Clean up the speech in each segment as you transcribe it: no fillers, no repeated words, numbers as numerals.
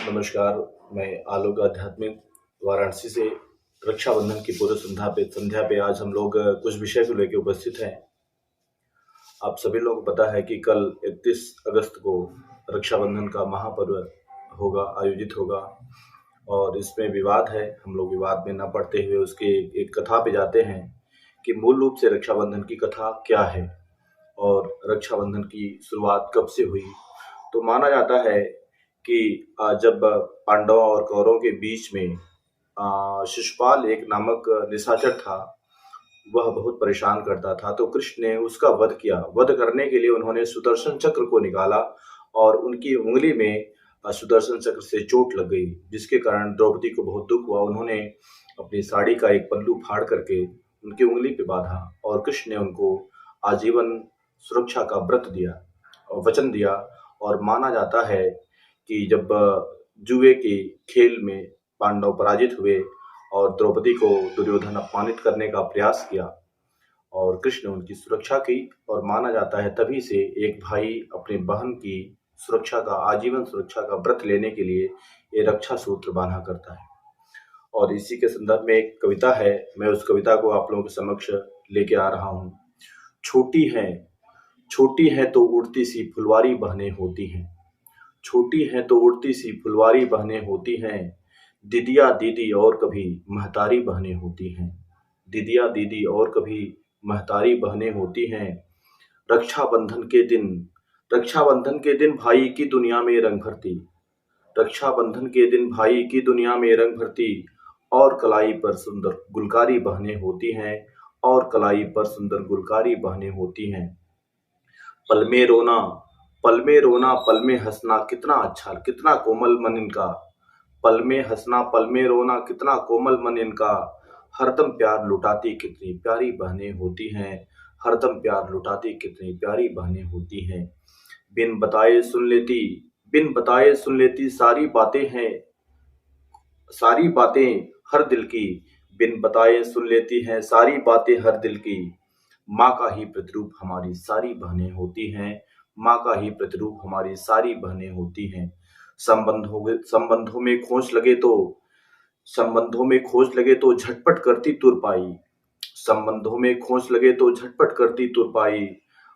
नमस्कार, मैं आलोक आध्यात्मिक वाराणसी से रक्षाबंधन की पूर्व संध्या पे आज हम लोग कुछ विषय को लेकर उपस्थित हैं। आप सभी लोगों को पता है कि कल 31 अगस्त को रक्षाबंधन का महापर्व आयोजित होगा और इसमें विवाद है। हम लोग विवाद में न पड़ते हुए उसके एक कथा पे जाते हैं कि मूल रूप से रक्षाबंधन की कथा क्या है और रक्षाबंधन की शुरुआत कब से हुई। तो माना जाता है कि जब पांडवों और कौरवों के बीच में शिशुपाल एक नामक निशाचर था, वह बहुत परेशान करता था, तो कृष्ण ने उसका वध किया। वध करने के लिए उन्होंने सुदर्शन चक्र को निकाला और उनकी उंगली में सुदर्शन चक्र से चोट लग गई, जिसके कारण द्रौपदी को बहुत दुख हुआ। उन्होंने अपनी साड़ी का एक पल्लू फाड़ करके उनकी उंगली पे बांधा और कृष्ण ने उनको आजीवन सुरक्षा का व्रत दिया और वचन दिया। और माना जाता है कि जब जुए के खेल में पांडव पराजित हुए और द्रौपदी को दुर्योधन अपमानित करने का प्रयास किया और कृष्ण ने उनकी सुरक्षा की, और माना जाता है तभी से एक भाई अपनी बहन की सुरक्षा का आजीवन सुरक्षा का व्रत लेने के लिए ये रक्षा सूत्र बांधा करता है। और इसी के संदर्भ में एक कविता है, मैं उस कविता को आप लोगों के समक्ष लेके आ रहा हूँ। छोटी है तो उड़ती सी फुलवारी बहने होती हैं, छोटी है तो उड़ती सी फुलवारी बहने होती हैं, दीदिया दीदी और कभी महतारी बहने होती हैं, दीदिया दीदी और कभी महतारी बहने होती हैं। रक्षाबंधन के दिन भाई की दुनिया में रंग भरती, रक्षाबंधन के दिन भाई की दुनिया में रंग भरती, और कलाई पर सुंदर गुलकारी बहने होती हैं, और कलाई पर सुंदर गुलकारी बहने होती हैं। पल में रोना पल में हंसना कितना अच्छा कितना कोमल मन इनका, पल में हंसना पल में रोना कितना कोमल मन इनका, हरदम प्यार लुटाती कितनी प्यारी बहनें होती हैं, हरदम प्यार लुटाती कितनी प्यारी बहनें होती हैं। बिन बताए सुन लेती सारी बातें हैं, सारी बातें हर दिल की, बिन बताए सुन लेती हैं सारी बातें हर दिल की। माँ का ही प्रतिरूप हमारी सारी बहनें होती हैं, माँ का ही प्रतिरूप हमारी सारी बहनें होती हैं। संबंधों में खोज लगे तो झटपट करती तुरपाई, संबंधों में खोज लगे तो झटपट करती तुरपाई।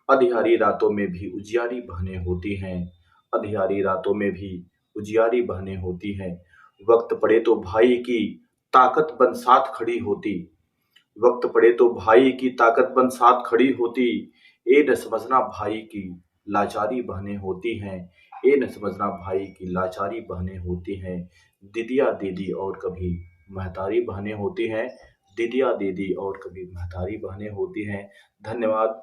अंधियारी रातों में भी उजियारी बहनें होती हैं, अंधियारी रातों में भी उजियारी बहनें होती हैं। वक्त पड़े तो भाई की ताकत बन साथ खड़ी होती, वक्त पड़े तो भाई की ताकत बन साथ खड़ी होती। ए न समझना भाई की लाचारी बहनें होती हैं, ए न समझना भाई की लाचारी बहनें होती हैं। दीदिया दीदी और कभी महतारी बहनें होती हैं, दीदिया दीदी और कभी महतारी बहनें होती हैं। धन्यवाद।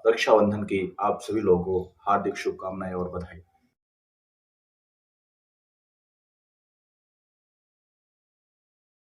रक्षाबंधन की आप सभी लोगों को हार्दिक शुभकामनाएं और बधाई।